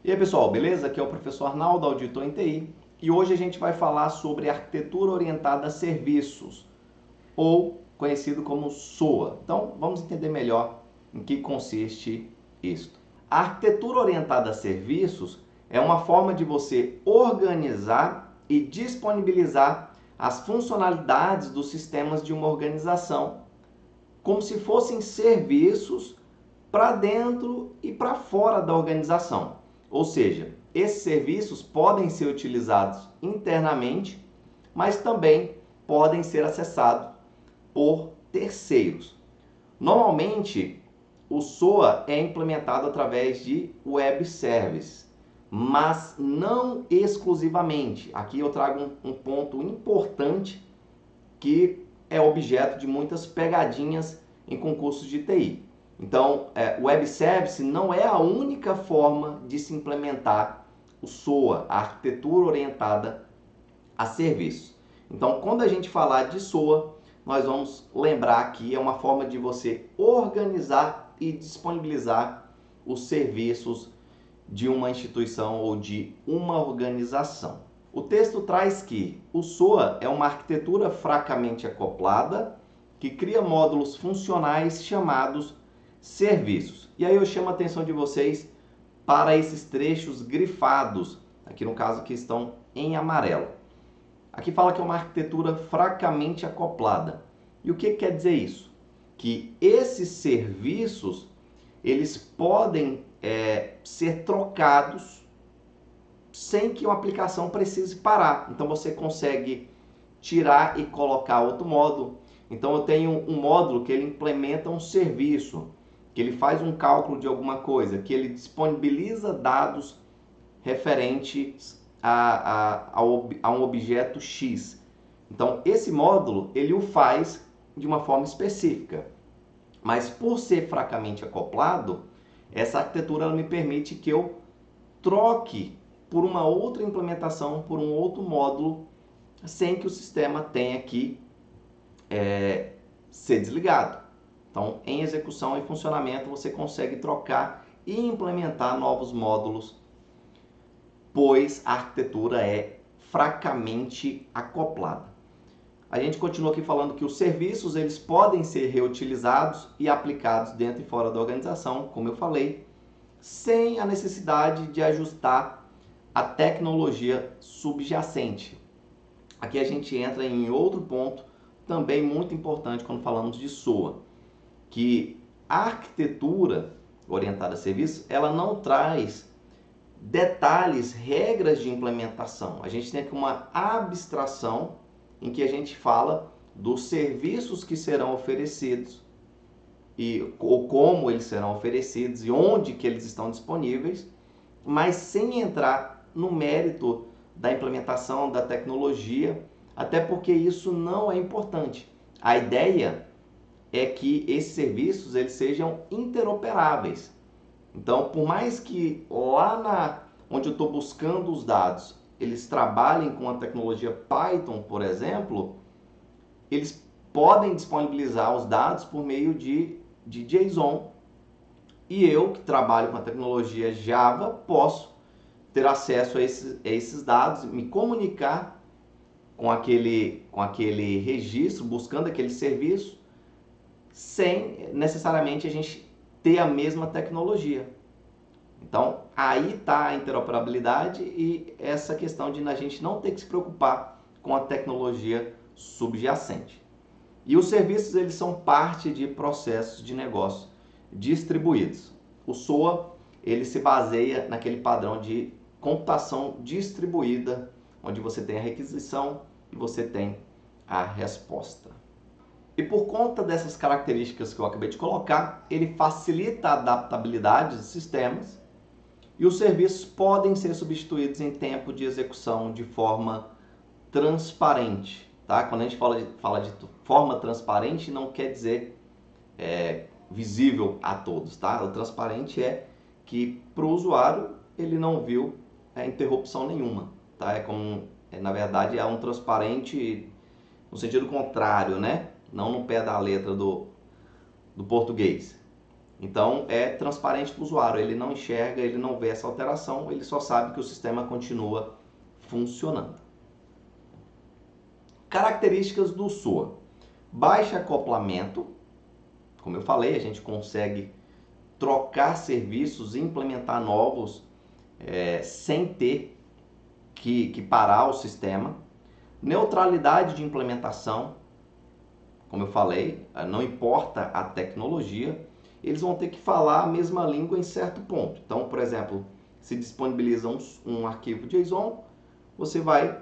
E aí pessoal, beleza? Aqui é o professor Arnaldo, auditor em TI, e hoje a gente vai falar sobre arquitetura orientada a serviços, ou conhecido como SOA. Então vamos entender melhor em que consiste isto. A arquitetura orientada a serviços é uma forma de você organizar e disponibilizar as funcionalidades dos sistemas de uma organização, como se fossem serviços para dentro e para fora da organização. Ou seja, esses serviços podem ser utilizados internamente, mas também podem ser acessados por terceiros. Normalmente, o SOA é implementado através de web service, mas não exclusivamente. Aqui eu trago um ponto importante que é objeto de muitas pegadinhas em concursos de TI. Então, o web service não é a única forma de se implementar o SOA, a arquitetura orientada a serviços. Então, quando a gente falar de SOA, nós vamos lembrar que é uma forma de você organizar e disponibilizar os serviços de uma instituição ou de uma organização. O texto traz que o SOA é uma arquitetura fracamente acoplada que cria módulos funcionais chamados serviços. E aí eu chamo a atenção de vocês para esses trechos grifados, aqui no caso que estão em amarelo. Aqui fala que é uma arquitetura fracamente acoplada. E o que quer dizer isso? Que esses serviços, eles podem ser trocados sem que uma aplicação precise parar. Então você consegue tirar e colocar outro módulo. Então eu tenho um módulo que ele implementa um serviço, que ele faz um cálculo de alguma coisa, que ele disponibiliza dados referentes a um objeto X. Então esse módulo ele o faz de uma forma específica. Mas por ser fracamente acoplado, essa arquitetura ela me permite que eu troque por uma outra implementação, por um outro módulo, sem que o sistema tenha que ser desligado. Então, em execução e funcionamento, você consegue trocar e implementar novos módulos, pois a arquitetura é fracamente acoplada. A gente continua aqui falando que os serviços eles podem ser reutilizados e aplicados dentro e fora da organização, como eu falei, sem a necessidade de ajustar a tecnologia subjacente. Aqui a gente entra em outro ponto também muito importante quando falamos de SOA, que a arquitetura orientada a serviços, ela não traz detalhes, regras de implementação. A gente tem aqui uma abstração em que a gente fala dos serviços que serão oferecidos ou como eles serão oferecidos e onde que eles estão disponíveis, mas sem entrar no mérito da implementação da tecnologia, até porque isso não é importante. A ideia é que esses serviços eles sejam interoperáveis. Então, por mais que lá onde eu estou buscando os dados, eles trabalhem com a tecnologia Python, por exemplo, eles podem disponibilizar os dados por meio de JSON. E eu, que trabalho com a tecnologia Java, posso ter acesso a esses dados, me comunicar com aquele registro, buscando aquele serviço, sem necessariamente a gente ter a mesma tecnologia. Então, aí está a interoperabilidade e essa questão de a gente não ter que se preocupar com a tecnologia subjacente. E os serviços eles são parte de processos de negócio distribuídos. O SOA ele se baseia naquele padrão de computação distribuída, onde você tem a requisição e você tem a resposta. E por conta dessas características que eu acabei de colocar, ele facilita a adaptabilidade dos sistemas e os serviços podem ser substituídos em tempo de execução de forma transparente. Tá? Quando a gente fala de forma transparente, não quer dizer visível a todos. Tá? O transparente é que para o usuário ele não viu interrupção nenhuma. Tá? Na verdade, é um transparente no sentido contrário, né? Não no pé da letra do português. Então é transparente para o usuário, ele não enxerga, ele não vê essa alteração, ele só sabe que o sistema continua funcionando. Características do SOA: baixo acoplamento, como eu falei, a gente consegue trocar serviços e implementar novos sem ter que parar o sistema. Neutralidade de implementação, como eu falei, não importa a tecnologia, eles vão ter que falar a mesma língua em certo ponto. Então, por exemplo, se disponibiliza um arquivo JSON, você vai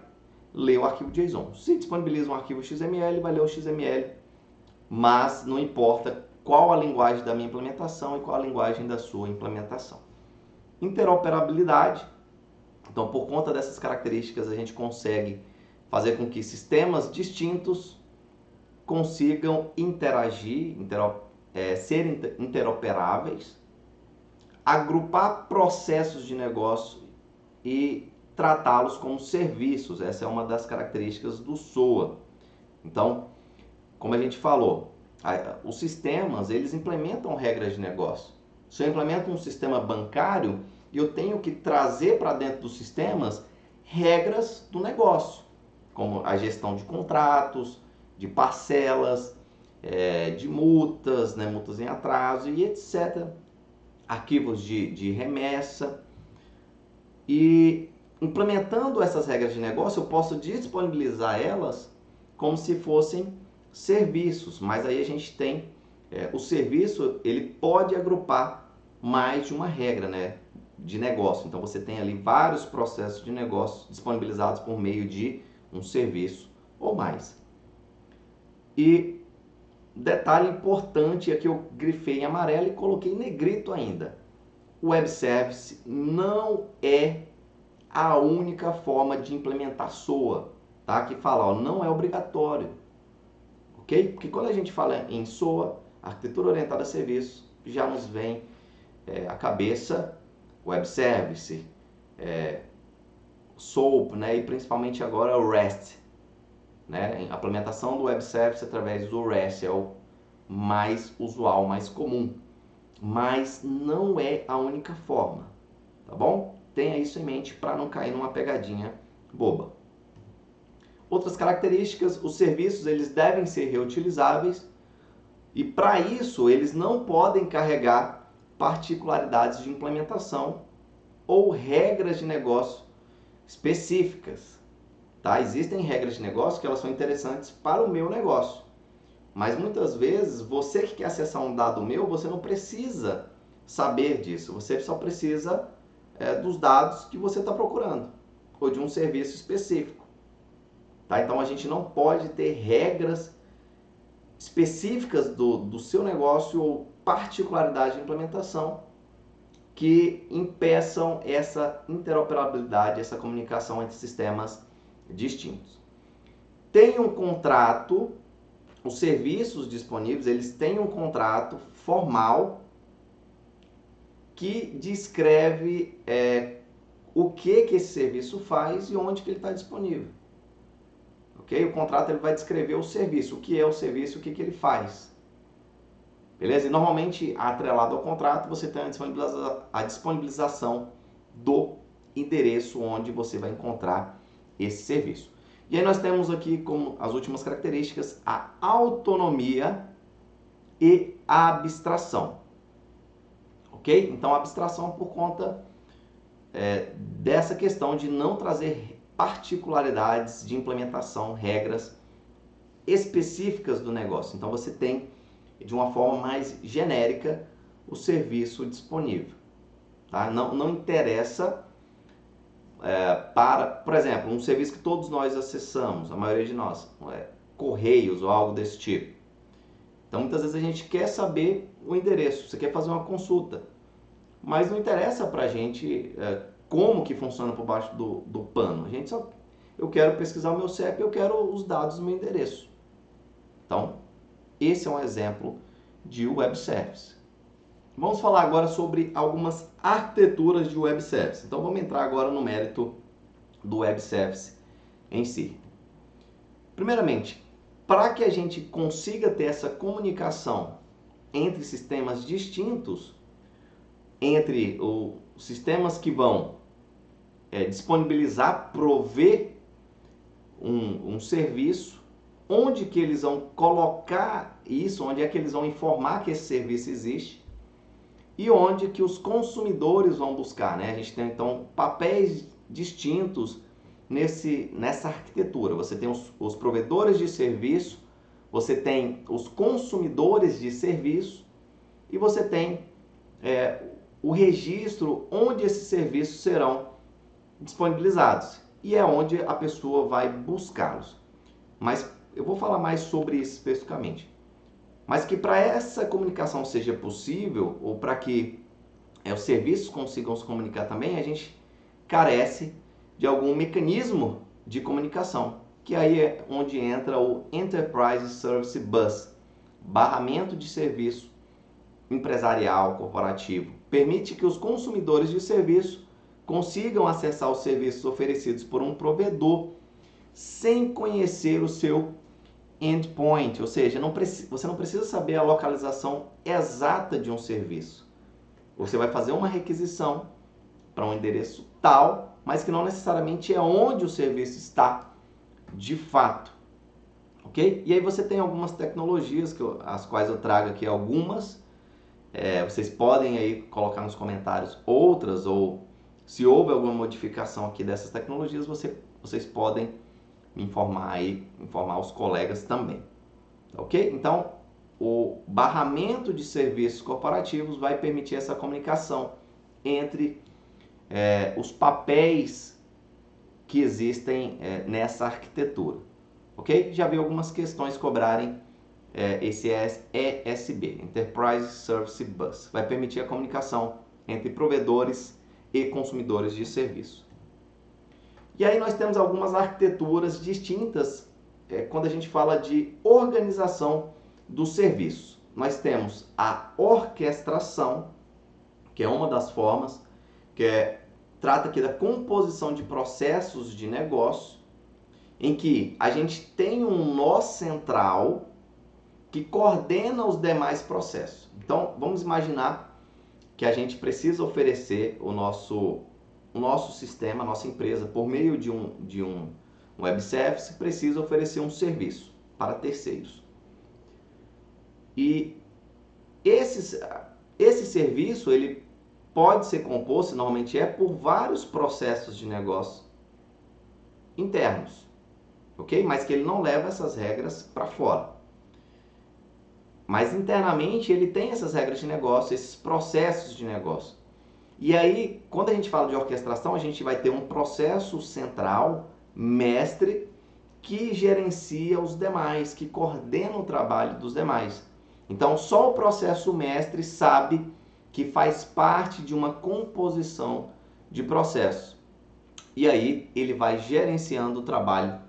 ler o arquivo JSON. Se disponibiliza um arquivo XML, vai ler o XML, mas não importa qual a linguagem da minha implementação e qual a linguagem da sua implementação. Interoperabilidade. Então, por conta dessas características, a gente consegue fazer com que sistemas distintos consigam interagir, serem interoperáveis, agrupar processos de negócio e tratá-los como serviços. Essa é uma das características do SOA. Então, como a gente falou, os sistemas, eles implementam regras de negócio. Se eu implemento um sistema bancário, eu tenho que trazer para dentro dos sistemas regras do negócio, como a gestão de contratos, de parcelas, de multas, multas em atraso e etc. Arquivos de remessa. E implementando essas regras de negócio, eu posso disponibilizar elas como se fossem serviços, mas aí a gente tem o serviço, ele pode agrupar mais de uma regra, de negócio. Então você tem ali vários processos de negócio disponibilizados por meio de um serviço ou mais. E detalhe importante, aqui eu grifei em amarelo e coloquei em negrito ainda: o Web Service não é a única forma de implementar SOA, tá? Que fala, não é obrigatório, ok? Porque quando a gente fala em SOA, arquitetura orientada a serviço, já nos vem à cabeça Web Service, SOAP, e principalmente agora o REST, A implementação do Web Service através do REST é o mais usual, mais comum, mas não é a única forma, tá bom? Tenha isso em mente para não cair numa pegadinha boba. Outras características: os serviços eles devem ser reutilizáveis e para isso eles não podem carregar particularidades de implementação ou regras de negócio específicas. Tá? Existem regras de negócio que elas são interessantes para o meu negócio, mas muitas vezes você que quer acessar um dado meu, você não precisa saber disso, você só precisa dos dados que você está procurando ou de um serviço específico. Tá? Então a gente não pode ter regras específicas do seu negócio ou particularidade de implementação que impeçam essa interoperabilidade, essa comunicação entre sistemas distintos. Tem um contrato, os serviços disponíveis, eles têm um contrato formal que descreve o que esse serviço faz e onde que ele está disponível. Okay? O contrato ele vai descrever o serviço, o que é o serviço, o que ele faz. Beleza? E normalmente, atrelado ao contrato, você tem a disponibilização do endereço onde você vai encontrar esse serviço. E aí nós temos aqui como as últimas características a autonomia e a abstração. Ok? Então a abstração por conta dessa questão de não trazer particularidades de implementação, regras específicas do negócio. Então você tem de uma forma mais genérica o serviço disponível. Tá? Não interessa para, por exemplo, um serviço que todos nós acessamos, a maioria de nós, correios ou algo desse tipo. Então muitas vezes a gente quer saber o endereço, você quer fazer uma consulta, mas não interessa para a gente como que funciona por baixo do pano. Eu quero pesquisar o meu CEP, eu quero os dados do meu endereço. Então, esse é um exemplo de Web Service. Vamos falar agora sobre algumas arquiteturas de Web Service. Então, vamos entrar agora no mérito do Web Service em si. Primeiramente, para que a gente consiga ter essa comunicação entre sistemas distintos, entre os sistemas que vão disponibilizar, prover um serviço, onde que eles vão colocar isso, onde é que eles vão informar que esse serviço existe e onde que os consumidores vão buscar, né? A gente tem então papéis distintos nessa arquitetura. Você tem os provedores de serviço, você tem os consumidores de serviço e você tem o registro onde esses serviços serão disponibilizados e é onde a pessoa vai buscá-los. Mas eu vou falar mais sobre isso especificamente. Mas que para essa comunicação seja possível, ou para que os serviços consigam se comunicar também, a gente carece de algum mecanismo de comunicação, que aí é onde entra o Enterprise Service Bus, barramento de serviço empresarial, corporativo. Permite que os consumidores de serviço consigam acessar os serviços oferecidos por um provedor sem conhecer o seu endpoint, ou seja, você não precisa saber a localização exata de um serviço. Você vai fazer uma requisição para um endereço tal, mas que não necessariamente é onde o serviço está de fato, ok? E aí você tem algumas tecnologias, as quais eu trago aqui algumas, vocês podem aí colocar nos comentários outras, ou se houve alguma modificação aqui dessas tecnologias, vocês podem me informar aí, informar os colegas também, ok? Então, o barramento de serviços corporativos vai permitir essa comunicação entre os papéis que existem nessa arquitetura, ok? Já vi algumas questões cobrarem esse ESB, Enterprise Service Bus, vai permitir a comunicação entre provedores e consumidores de serviço. E aí nós temos algumas arquiteturas distintas quando a gente fala de organização do serviço. Nós temos a orquestração, que é uma das formas, trata aqui da composição de processos de negócio, em que a gente tem um nó central que coordena os demais processos. Então, vamos imaginar que a gente precisa oferecer o nosso sistema, a nossa empresa, por meio de um web service, precisa oferecer um serviço para terceiros. E esse serviço, ele pode ser composto, normalmente por vários processos de negócio internos, ok? Mas que ele não leva essas regras para fora. Mas internamente ele tem essas regras de negócio, esses processos de negócio. E aí, quando a gente fala de orquestração, a gente vai ter um processo central, mestre, que gerencia os demais, que coordena o trabalho dos demais. Então, só o processo mestre sabe que faz parte de uma composição de processos. E aí, ele vai gerenciando o trabalho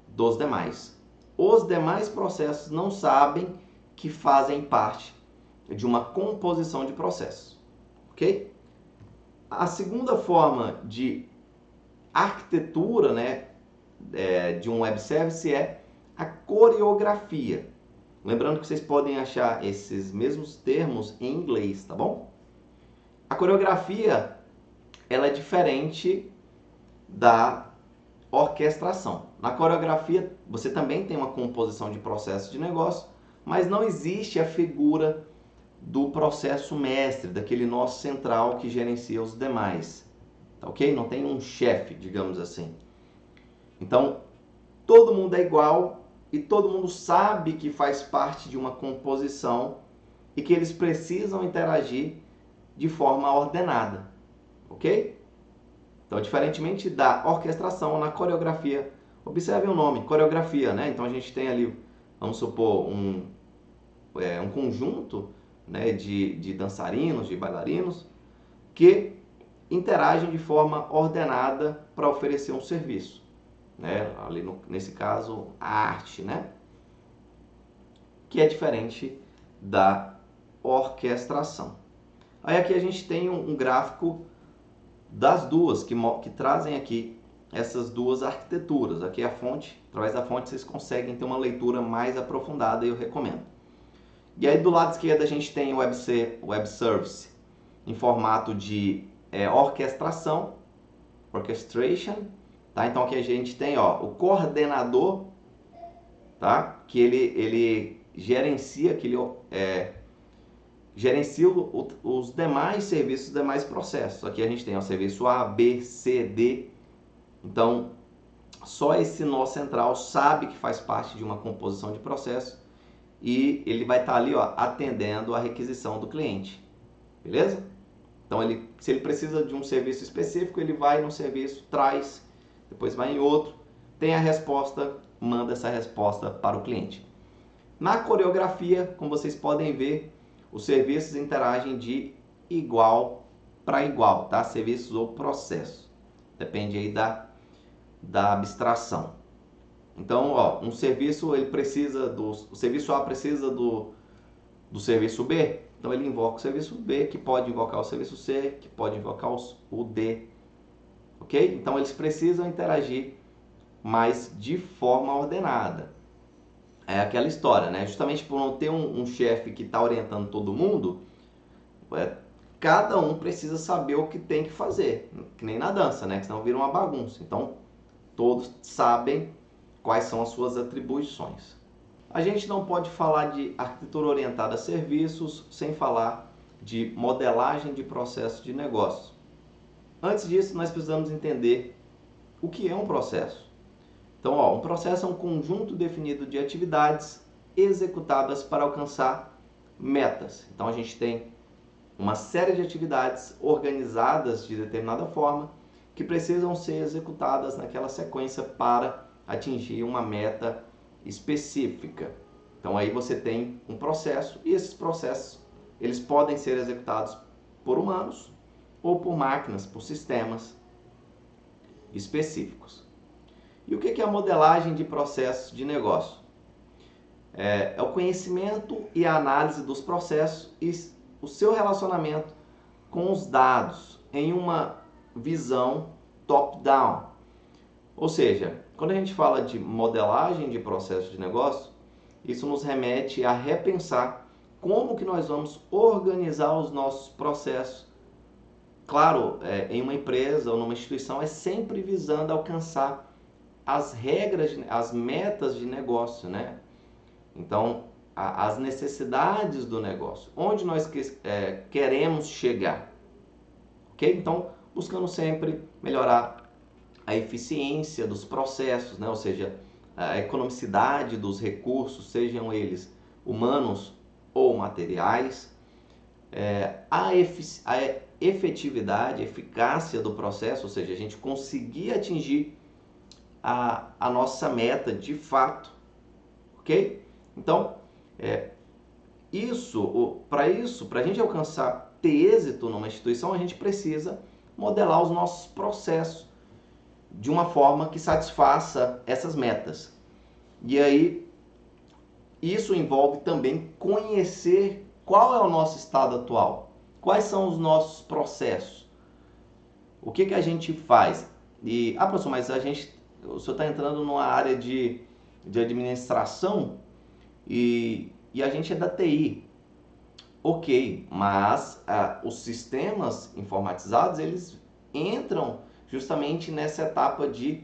dos demais. Os demais processos não sabem que fazem parte de uma composição de processos, ok? A segunda forma de arquitetura, de um web service é a coreografia. Lembrando que vocês podem achar esses mesmos termos em inglês, tá bom? A coreografia, ela é diferente da orquestração. Na coreografia, você também tem uma composição de processos de negócio, mas não existe a figura do processo mestre, daquele nó central que gerencia os demais, tá ok? Não tem um chefe, digamos assim. Então, todo mundo é igual e todo mundo sabe que faz parte de uma composição e que eles precisam interagir de forma ordenada, ok? Então, diferentemente da orquestração, na coreografia, observem o nome, coreografia, né? Então, a gente tem ali, vamos supor, um conjunto, né, de dançarinos, de bailarinos, que interagem de forma ordenada para oferecer um serviço, né? Ali nesse caso, a arte, né? Que é diferente da orquestração. Aí aqui a gente tem um gráfico das duas, que trazem aqui essas duas arquiteturas. Aqui é a fonte, através da fonte vocês conseguem ter uma leitura mais aprofundada e eu recomendo. E aí do lado esquerdo a gente tem o Web Service em formato de orquestração, orchestration, tá? Então aqui a gente tem o coordenador, tá? Que ele gerencia, gerencia os demais serviços, os demais processos. Aqui a gente tem o serviço A, B, C, D. Então, só esse nó central sabe que faz parte de uma composição de processo e ele vai estar ali atendendo a requisição do cliente. Beleza? Então, se ele precisa de um serviço específico, ele vai num serviço, traz, depois vai em outro, tem a resposta, manda essa resposta para o cliente. Na coreografia, como vocês podem ver, os serviços interagem de igual para igual, tá? Serviços ou processo. Depende aí da abstração. Então, um serviço ele precisa o serviço A precisa do serviço B, então ele invoca o serviço B, que pode invocar o serviço C, que pode invocar o D. OK? Então eles precisam interagir, mas de forma ordenada. É aquela história, né? Justamente por não ter um chefe que está orientando todo mundo, cada um precisa saber o que tem que fazer, que nem na dança, né? Que senão vira uma bagunça. Então, todos sabem quais são as suas atribuições. A gente não pode falar de arquitetura orientada a serviços sem falar de modelagem de processos de negócio. Antes disso, nós precisamos entender o que é um processo. Então, um processo é um conjunto definido de atividades executadas para alcançar metas. Então, a gente tem uma série de atividades organizadas de determinada forma que precisam ser executadas naquela sequência para atingir uma meta específica. Então aí você tem um processo e esses processos eles podem ser executados por humanos ou por máquinas, por sistemas específicos. E o que é a modelagem de processos de negócio? É o conhecimento e a análise dos processos e o seu relacionamento com os dados em uma visão top-down. Ou seja, quando a gente fala de modelagem de processos de negócio, isso nos remete a repensar como que nós vamos organizar os nossos processos. Claro, em uma empresa ou numa instituição é sempre visando alcançar as regras, as metas de negócio, né? Então, as necessidades do negócio, onde nós queremos chegar, ok? Então, buscando sempre melhorar a eficiência dos processos, né? Ou seja, a economicidade dos recursos, sejam eles humanos ou materiais, a efetividade, a eficácia do processo, ou seja, a gente conseguir atingir a nossa meta de fato, ok? Então, para a gente alcançar, ter êxito numa instituição, a gente precisa modelar os nossos processos de uma forma que satisfaça essas metas. E aí, isso envolve também conhecer qual é o nosso estado atual, quais são os nossos processos, o que a gente faz. E, professor, mas o senhor está entrando numa área de administração e a gente é da TI. Ok, mas os sistemas informatizados, eles entram justamente nessa etapa de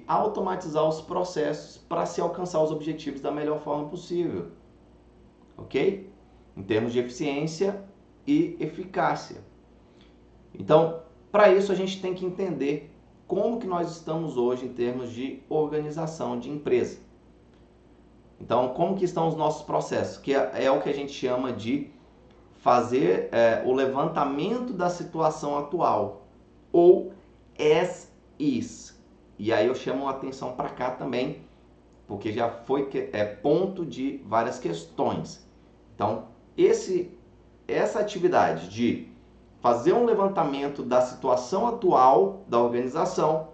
automatizar os processos para se alcançar os objetivos da melhor forma possível, ok? Em termos de eficiência e eficácia. Então, para isso a gente tem que entender como que nós estamos hoje em termos de organização de empresa. Então, como que estão os nossos processos? Que é o que a gente chama de fazer o levantamento da situação atual, ou as is. E aí eu chamo a atenção para cá também, porque já foi ponto de várias questões. Então, essa atividade de fazer um levantamento da situação atual da organização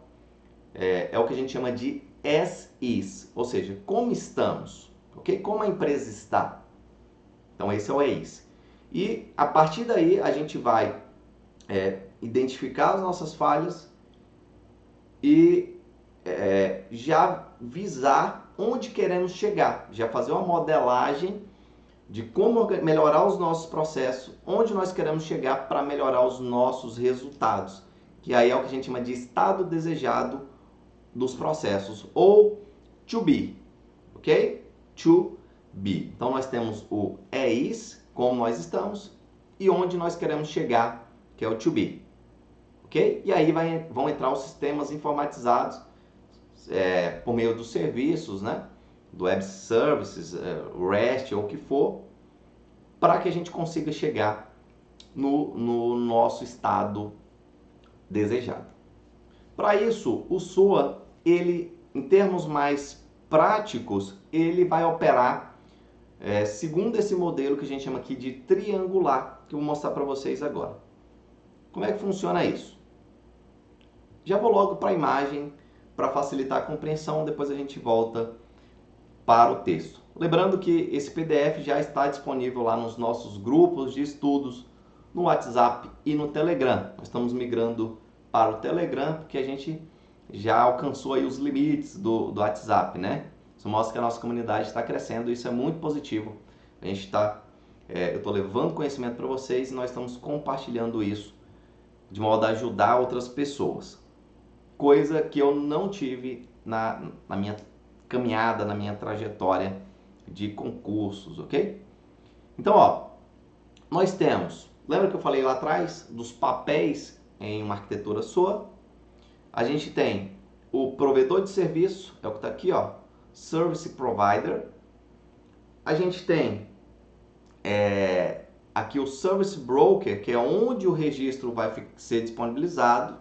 é o que a gente chama de as is, ou seja, como estamos, ok? Como a empresa está. Então, esse é o as. E a partir daí a gente vai identificar as nossas falhas e já visar onde queremos chegar, já fazer uma modelagem de como melhorar os nossos processos, onde nós queremos chegar para melhorar os nossos resultados, que aí é o que a gente chama de estado desejado dos processos, ou to be, ok? To be. Então nós temos o is, como nós estamos, e onde nós queremos chegar, que é o to be, ok? E aí vão entrar os sistemas informatizados por meio dos serviços, né? Do web services, REST ou o que for, para que a gente consiga chegar no nosso estado desejado. Para isso, o SOA, ele, em termos mais práticos, ele vai operar segundo esse modelo que a gente chama aqui de triangular, que eu vou mostrar para vocês agora. Como é que funciona isso? Já vou logo para a imagem, para facilitar a compreensão, depois a gente volta para o texto. Lembrando que esse PDF já está disponível lá nos nossos grupos de estudos, no WhatsApp e no Telegram. Nós estamos migrando para o Telegram porque a gente já alcançou aí os limites do WhatsApp, né? Isso mostra que a nossa comunidade está crescendo e isso é muito positivo. A gente eu estou levando conhecimento para vocês e nós estamos compartilhando isso de modo a ajudar outras pessoas. Coisa que eu não tive na minha caminhada, na minha trajetória de concursos, ok? Então, ó, nós temos, lembra que eu falei lá atrás dos papéis em uma arquitetura SOA? A gente tem o provedor de serviço, é o que está aqui, ó, Service Provider. A gente tem aqui o Service Broker, que é onde o registro vai ser disponibilizado,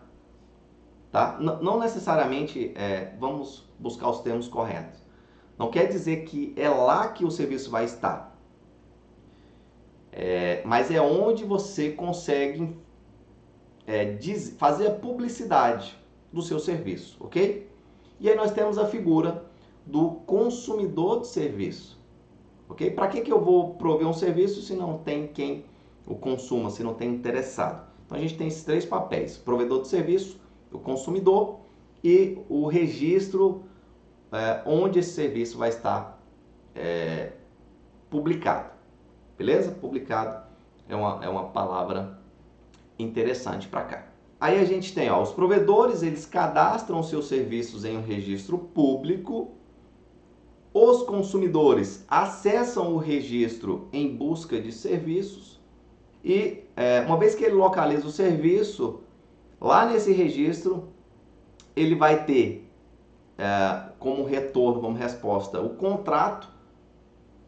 tá? Não necessariamente, vamos buscar os termos corretos. Não quer dizer que é lá que o serviço vai estar, mas é onde você consegue fazer a publicidade do seu serviço, ok? E aí nós temos a figura do consumidor de serviço, ok? Para que eu vou prover um serviço se não tem quem o consuma, se não tem interessado? Então a gente tem esses três papéis: provedor de serviço, o consumidor e o registro onde esse serviço vai estar publicado. Beleza? Publicado é uma palavra interessante para cá. Aí a gente tem, ó, os provedores, eles cadastram seus serviços em um registro público. Os consumidores acessam o registro em busca de serviços. E uma vez que ele localiza o serviço, lá nesse registro, ele vai ter como retorno, como resposta, o contrato,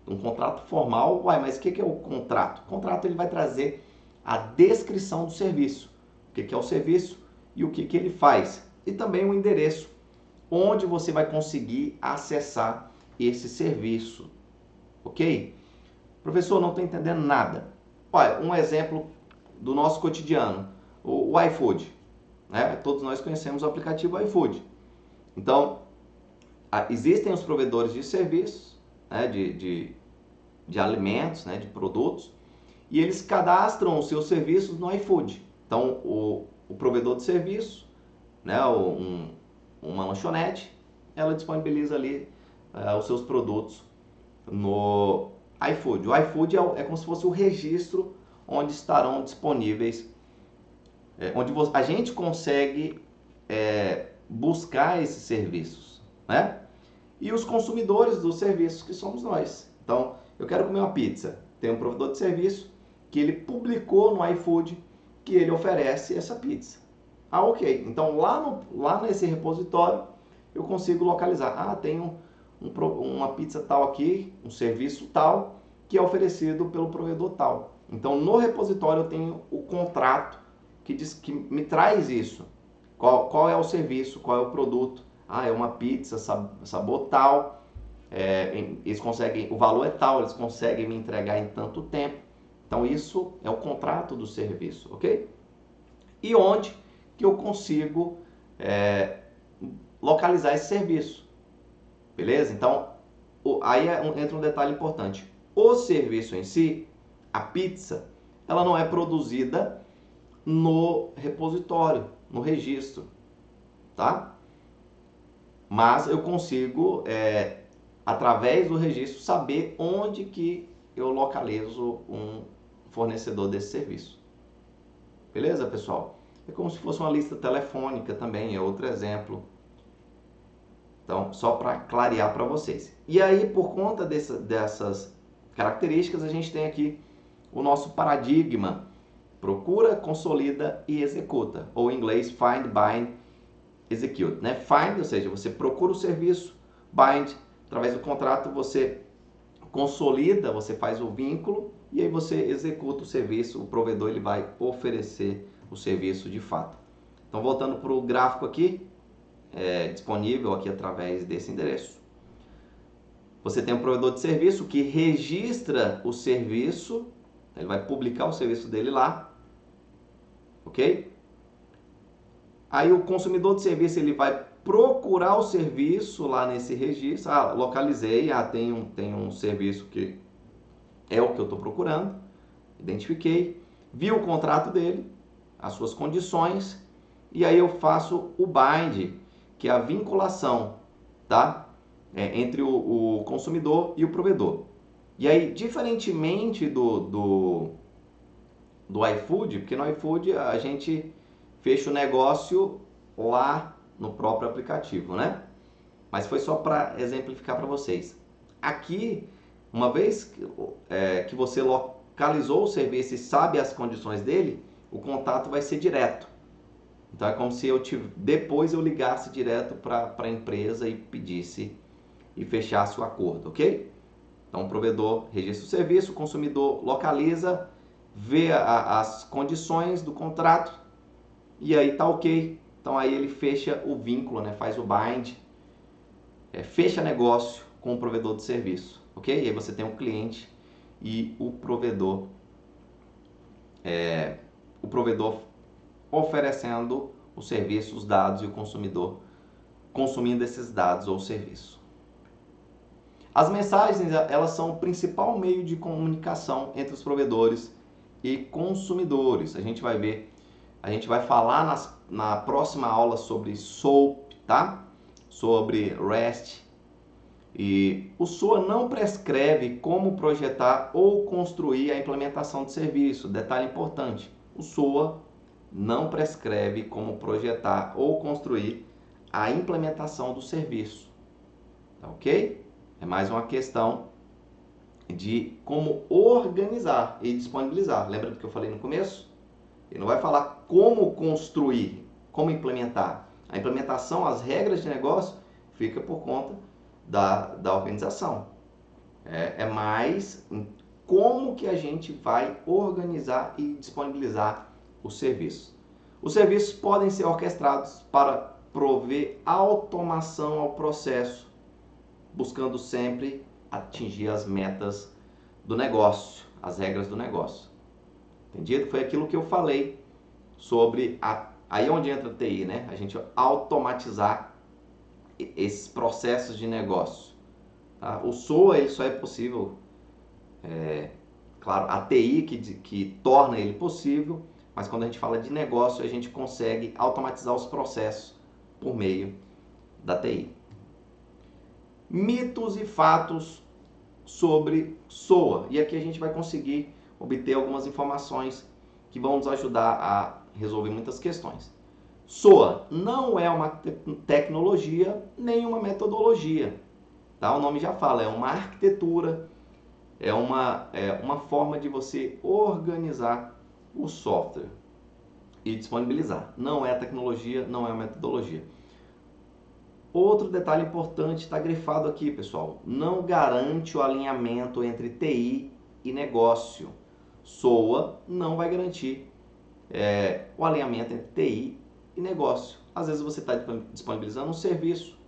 um contrato formal. Uai, mas o que é o contrato? O contrato ele vai trazer a descrição do serviço, o que é o serviço e o que ele faz, e também o endereço onde você vai conseguir acessar esse serviço, ok? Professor, não estou entendendo nada. Olha, um exemplo do nosso cotidiano, o iFood, né? Todos nós conhecemos o aplicativo iFood. Então, existem os provedores de serviços, né? de alimentos, né? De produtos, e eles cadastram os seus serviços no iFood. Então, o provedor de serviço, né? Uma lanchonete, ela disponibiliza ali os seus produtos no iFood. O iFood é como se fosse o registro onde estarão disponíveis, onde a gente consegue buscar esses serviços, né? E os consumidores dos serviços, que somos nós. Então, eu quero comer uma pizza. Tem um provedor de serviço que ele publicou no iFood que ele oferece essa pizza. Ah, ok. Então, lá nesse repositório, eu consigo localizar. Tem uma pizza tal aqui, um serviço tal, que é oferecido pelo provedor tal. Então, no repositório eu tenho o contrato que me traz isso. Qual é o serviço, qual é o produto. É uma pizza, sabor tal, eles conseguem, o valor é tal, eles conseguem me entregar em tanto tempo. Então, isso é o contrato do serviço, ok? E onde que eu consigo localizar esse serviço, beleza? Então, aí entra um detalhe importante. O serviço em si, a pizza, ela não é produzida no repositório, no registro, tá? Mas eu consigo, através do registro, saber onde que eu localizo um fornecedor desse serviço. Beleza, pessoal? É como se fosse uma lista telefônica também, é outro exemplo. Então, só para clarear para vocês. E aí, por conta dessas características, a gente tem aqui o nosso paradigma: procura, consolida e executa. Ou em inglês, find, bind, execute. Né? Find, ou seja, você procura o serviço. Bind, através do contrato, você consolida, você faz o vínculo e aí você executa o serviço. O provedor ele vai oferecer o serviço de fato. Então, voltando para o gráfico aqui, disponível aqui através desse endereço. Você tem um provedor de serviço que registra o serviço, ele vai publicar o serviço dele lá, ok? Aí o consumidor de serviço ele vai procurar o serviço lá nesse registro. Localizei, tem um serviço que é o que eu estou procurando, identifiquei, vi o contrato dele, as suas condições, e aí eu faço o bind, que é a vinculação, tá? Entre o consumidor e o provedor. E aí, diferentemente do iFood, porque no iFood a gente fecha o negócio lá no próprio aplicativo, né? Mas foi só para exemplificar para vocês. Aqui, uma vez que você localizou o serviço e sabe as condições dele, o contato vai ser direto. Então é como se depois eu ligasse direto para a empresa e pedisse e fechasse o acordo, ok? Então o provedor registra o serviço, o consumidor localiza, vê as condições do contrato e aí tá ok. Então aí ele fecha o vínculo, né? Faz o bind, fecha negócio com o provedor de serviço, ok? E aí você tem um cliente e o provedor oferecendo o serviço, os dados e o consumidor consumindo esses dados ou serviço. As mensagens, elas são o principal meio de comunicação entre os provedores e consumidores. A gente vai falar na próxima aula sobre SOAP, tá? Sobre REST. E o SOA não prescreve como projetar ou construir a implementação de serviço. Detalhe importante, o SOA não prescreve como projetar ou construir a implementação do serviço. Tá ok? É mais uma questão de como organizar e disponibilizar. Lembra do que eu falei no começo? Ele não vai falar como construir, como implementar. A implementação, as regras de negócio, fica por conta da organização. É mais como que a gente vai organizar e disponibilizar o serviço. Os serviços podem ser orquestrados para prover automação ao processo, buscando sempre atingir as metas do negócio, as regras do negócio. Entendido? Foi aquilo que eu falei sobre aí onde entra a TI, né? A gente automatizar esses processos de negócio. Tá? O SOA ele só é possível, claro, a TI que torna ele possível, mas quando a gente fala de negócio, a gente consegue automatizar os processos por meio da TI. Mitos e fatos sobre SOA. E aqui a gente vai conseguir obter algumas informações que vão nos ajudar a resolver muitas questões. SOA não é uma tecnologia nem uma metodologia. Tá? O nome já fala, é uma arquitetura, é uma forma de você organizar o software e disponibilizar. Não é tecnologia, não é metodologia. Outro detalhe importante está grifado aqui, pessoal. Não garante o alinhamento entre TI e negócio. SOA não vai garantir o alinhamento entre TI e negócio. Às vezes você está disponibilizando um serviço,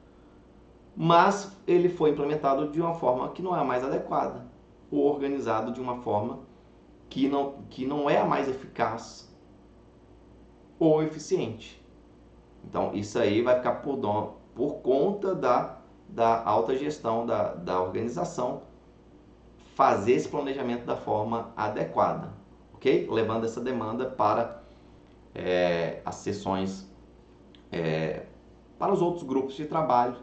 mas ele foi implementado de uma forma que não é a mais adequada, ou organizado de uma forma que não é a mais eficaz ou eficiente. Então, isso aí vai ficar por conta da alta gestão da organização, fazer esse planejamento da forma adequada, ok? Levando essa demanda para as sessões, para os outros grupos de trabalho,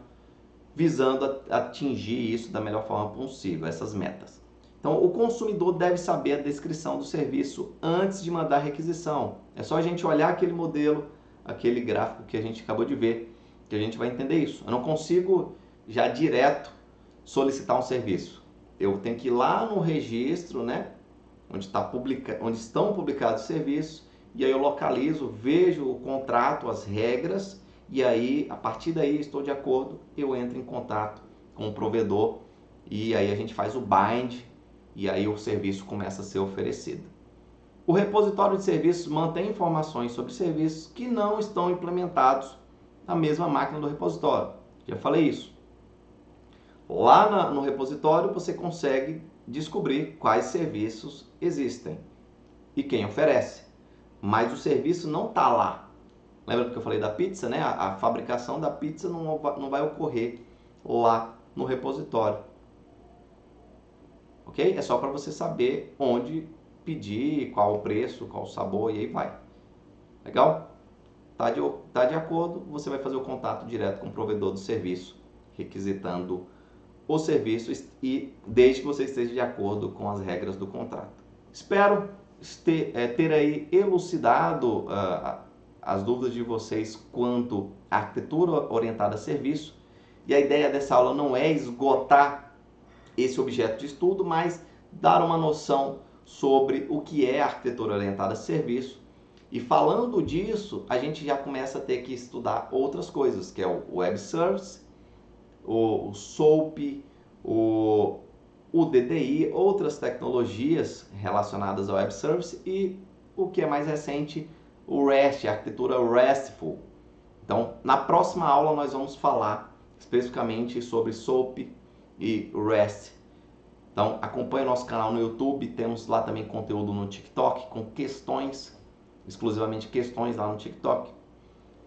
visando atingir isso da melhor forma possível, essas metas. Então, o consumidor deve saber a descrição do serviço antes de mandar a requisição. É só a gente olhar aquele modelo, aquele gráfico que a gente acabou de ver, que a gente vai entender isso. Eu não consigo já direto solicitar um serviço. Eu tenho que ir lá no registro, né, onde estão publicados os serviços, e aí eu localizo, vejo o contrato, as regras, e aí, a partir daí, estou de acordo, eu entro em contato com o provedor, e aí a gente faz o bind, e aí o serviço começa a ser oferecido. O repositório de serviços mantém informações sobre serviços que não estão implementados na mesma máquina do repositório. Já falei isso. Lá no repositório você consegue descobrir quais serviços existem e quem oferece. Mas o serviço não está lá. Lembra do que eu falei da pizza, né? A fabricação da pizza não vai ocorrer lá no repositório. Ok? É só para você saber onde pedir, qual o preço, qual o sabor e aí vai. Legal? Tá de acordo? Você vai fazer o contato direto com o provedor do serviço, requisitando o serviço e desde que você esteja de acordo com as regras do contrato. Espero ter aí elucidado as dúvidas de vocês quanto à arquitetura orientada a serviço. E a ideia dessa aula não é esgotar esse objeto de estudo, mas dar uma noção sobre o que é arquitetura orientada a serviço. E falando disso, a gente já começa a ter que estudar outras coisas, que é o Web Service, o SOAP, o DDI, outras tecnologias relacionadas ao Web Service e o que é mais recente, o REST, a arquitetura RESTful. Então, na próxima aula nós vamos falar especificamente sobre SOAP e REST. Então, acompanhe o nosso canal no YouTube, temos lá também conteúdo no TikTok com questões, exclusivamente questões lá no TikTok.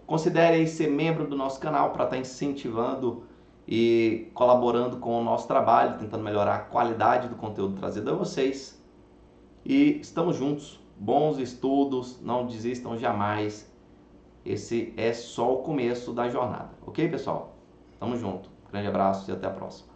Considere aí ser membro do nosso canal para estar incentivando e colaborando com o nosso trabalho, tentando melhorar a qualidade do conteúdo trazido a vocês. E estamos juntos. Bons estudos, não desistam jamais. Esse é só o começo da jornada. Ok, pessoal? Tamo junto. Grande abraço e até a próxima.